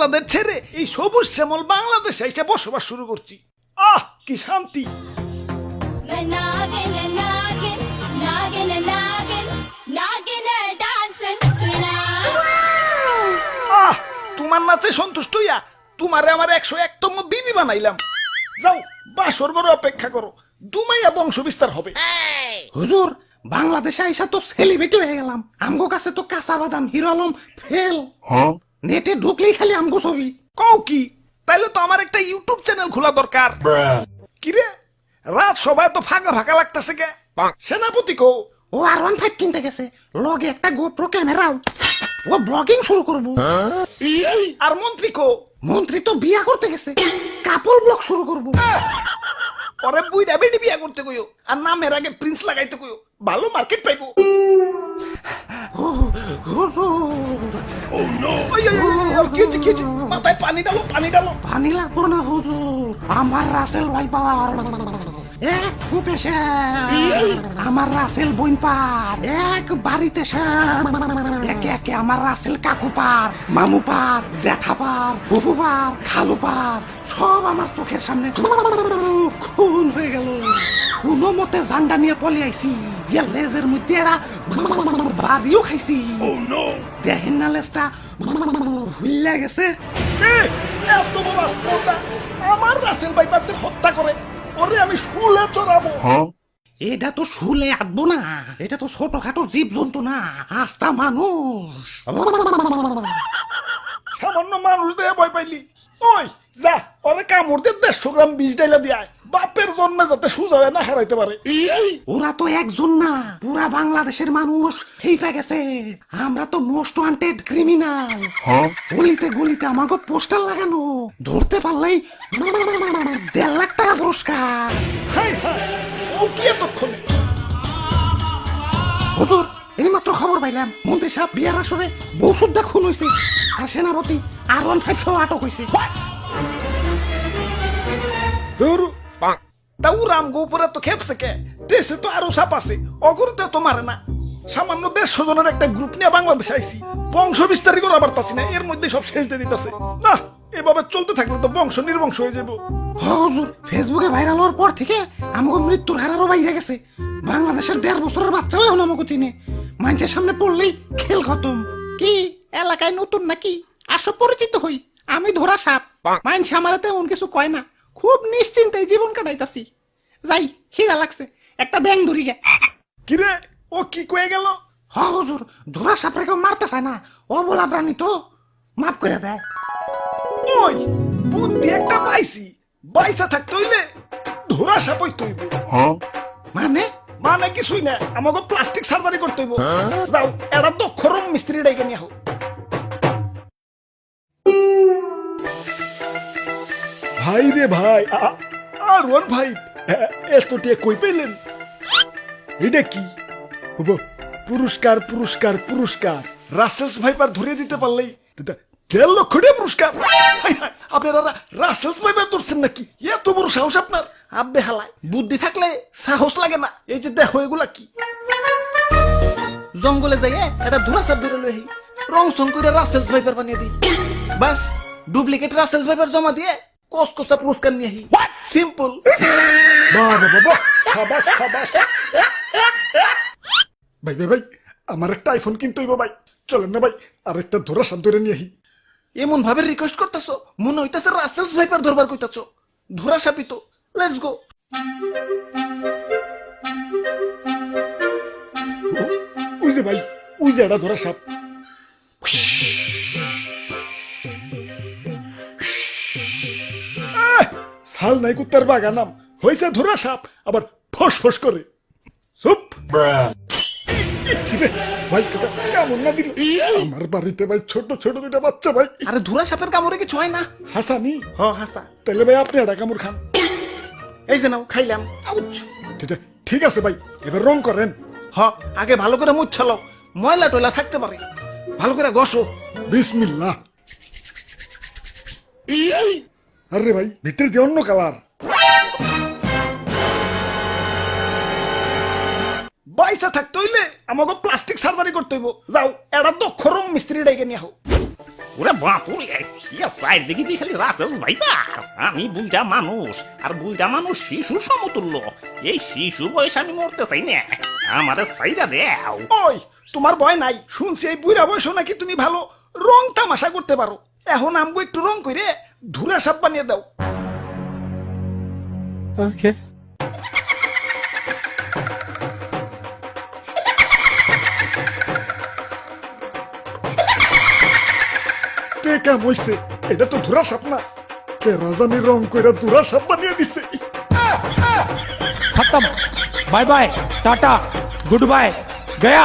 আমাদের ছেড়ে এই সবুজ শ্যামল বাংলাদেশে এসে বসবাস শুরু করছি। আহ কি শান্তি। আহ তোমার নাচে সন্তুষ্ট হইয়া তোমারে আমার 101তম বিবি বানাইলাম। যাও বাসর বড় অপেক্ষা করো, দুমাইয়া বংশ বিস্তার হবে। হুজুর বাংলাদেশে আইসা তো সেলিব্রিটি হয়ে গেলাম, আমগো কাছে তো কাঁচা বাদাম হিরো আলম ফেল। নেটে ঢুকলেই খালি আমগো ছবি। কও কি? তাইলে তো আমার একটা ইউটিউব চ্যানেল খোলা দরকার। কিরে রাত সবাই তো ফাঁকা ফাঁকা লাগতেছে কে? সেনাপতি কো? ও R15 কিনতে গেছে, লগে একটা গোপ্রো ক্যামেরাও। ও ব্লগিং শুরু করবো। আর মন্ত্রী কো? মন্ত্রী তো বিয়া করতে গেছে, কাপল ব্লগ শুরু করবো। পরে বুইড়া বেডি বিয়া করতে কইও, আর নামের আগে প্রিন্স লাগাইতে কইও, ভালো মার্কেট পাইবো। হুজুর ওই, কি হয়েছে? মাথায় পানি ডালো, পানি ডালো। পানি লাগবো না হুজুর, আমার রাসেল ভাই পাওয়ার এক খুপে আমার রাসেল বইন পার এক বাড়িতে একে একে আমার রাসেল কাকু পার, মামু পার, জ্যাঠা পার, ফুফু পার, খালু পার, সব আমার চোখের সামনে খুন হয়ে গেল। কোনো মতে জান্ডা নিয়ে পলে আইছি, ইয়া লেজের মধ্যে এরা বাড়িও খাইছি। দেখেন না লেজটা হুইল্লা গেছে। এত বড় স্পর্ধা আমার রাসেল ভাইপারদের হত্যা করে, ওরে আমি শুলে চড়াবো। এটা তো শুলে আটবো না, এটা তো ছোটখাটো জীব জন্তু না, আস্তা মানুষ। সামান্য মানুষ দেয়া ভয় পাইলি? ওই যা ওরে কামড় দিয়ে 150 গ্রাম বিষ ডাইলা দিয়ে আয়, বাপের জন্মে যাতে সুজা হয়ে না হারাইতে পারে। ওরা তো একজন না, পুরা বাংলাদেশের মানুষ হেইপা গেছে। আমরা তো মোস্ট ওয়ান্টেড ক্রিমিনাল। গলিতে গলিতে আমাকে পোস্টার লাগানো, ধরতে পারলেই 1.5 লাখ টাকা পুরস্কার। হাই হাই, ও কি এতক্ষণ? হুজুর এই মাত্র খবর পাইলাম, মন্ত্রী সাহেব বিয়ার আসরে বউ সুদ্ধা খুন হয়েছে, আর সেনাপতি R15 সহ আটক হয়েছে। তাও রাম গোপুরে তো খেপছে কে? দেশে তো আরো সাপ আছে, অগরতে তো মারে না। সামান্য 150 জনের একটা গ্রুপ নিয়ে বাংলাদেশে আইছি, বংশ বিস্তারই করা পারতাছি না, এর মধ্যে সব শেষ দিয়ে দিতেছে। না এভাবে চলতে থাকলে তো বংশ নির্বংশ হয়ে যাবো। হুজুর ফেসবুকে ভাইরাল হওয়ার পর থেকে আমাকে মৃত্যুর হারারও বাইরে গেছে। বাংলাদেশের 1.5 বছরের বাচ্চাও এখন আমাকে চিনে, মানুষের সামনে পড়লেই খেল খতম। কি এলাকায় নতুন নাকি? আসো পরিচিত হই, আমি ধরা সাপ। মানুষ আমার তেমন কিছু কয় না, খুব নিশ্চিন্তে জীবন কাটাইতাছি। যাই খিদা লাগছে, একটা ব্যাং ধরি গে। কিরে ও কি কয়ে গেল? হুজুর ধরা সাপরে কেউ মারতে চায় না, ও বলা প্রাণী তো মাফ করে দেয়। ওই বুদ্ধি একটা পাইছি, বাইসা থাকতে হইলে ধরা সাপ হইতে হইব। মানে মানে কিছুই না, আমাকে প্লাস্টিক সার্জারি করতে হইব। যাও এটা দক্ষ রং মিস্ত্রি ডাইকে নিয়ে হোক। ভাই রে ভাই, আর ওর ভাই এতটিয়া কই পেলেন? এটা কি? পুরস্কার পুরস্কার পুরস্কার, রাসেলস ভাইপার ধরে দিতে পারলেই 1.5 লক্ষ টাকা পুরস্কার। আপনারা রাসেলস ভাইপার ধরছেন নাকি? এত বড় সাহস আপনার? আব্বে হালায়, বুদ্ধি থাকলে সাহস লাগে না। এই যে দেখো এগুলা কি? জঙ্গলে যাইয়ে এটা ধরা সাপ ধরে লই, রং সং করে রাসেলস ভাইপার বানিয়ে দিই, বাস ডুপ্লিকেট রাসেলস ভাইপার জমা দিয়ে কসকসা পুরস্কার নিয়ে আহি। সিম্পল। বাহ বাহ বাহ, সাবাস সাবাস। ভাই ভাই ভাই, আমার একটা আইফোন কিনতে হইব ভাই, চলেন না ভাই আর একটা ধরা সাপ ধরে নিয়ে আহি। এমন ভাবে রিকোয়েস্ট করতেছো মনে হইতাছে রাসেলস ভাইপার ধরবার কইতাছো। ধরা সাপই তো, লেটস গো। ওই যে ভাই, ওই যে এটা ধরা সাপ। সাল নাই কুত্তার বাগানাম হয়েছে ধরা সাপ, আবার ফস ফস করে। চুপ ভাই, কেমন না দিল আমার বাড়িতে ভাই, ছোট ছোট দুটা বাচ্চা ভাই। আরে ধরা সাপের কামড়ে কিছু হয় না। হাসানি? হ হাসা। তাহলে ভাই আপনি একটা কামড় খান। এই যে নাও, খাইলাম। ঠিক আছে ভাই, এবার রং করেন। হ আগে ভালো করে মুছালো, ময়লা টয়লা থাকতে পারে, ভালো করে ঘষো। বিসমিল্লাহ। আরে ভাই ভিতরে যে অন্য কালার। বাইসা থাকতে হইলে আমাকে প্লাস্টিক সার্জারি করতে হইব। যাও এটা দক্ষ রং মিস্ত্রি ডাইকে নিয়ে হোক। ওরে বাপুরে ইয়া সাইড দেখি দিয়ে খালি রাসেলস ভাইপার। আমি বুইড়া মানুষ, আর বুইড়া মানুষ শিশু সমতুল্য। এই শিশু বয়সে আমি মরতে চাই না, আমারে সাইরা দেও। ওই তোমার ভয় নাই, শুনছি এই বুড়া বয়সও নাকি তুমি ভালো রং তামাশা করতে পারো। এখন আমগো একটু রং করে ধুরা সাপ বানিয়ে দাও। তে কাম হইছে, এটা তো ধুরা সাপ না, কে রাজানি রং করে ধুরা সাপ বানিয়ে দিছে। खत्म, bye bye, tata, good bye, गया।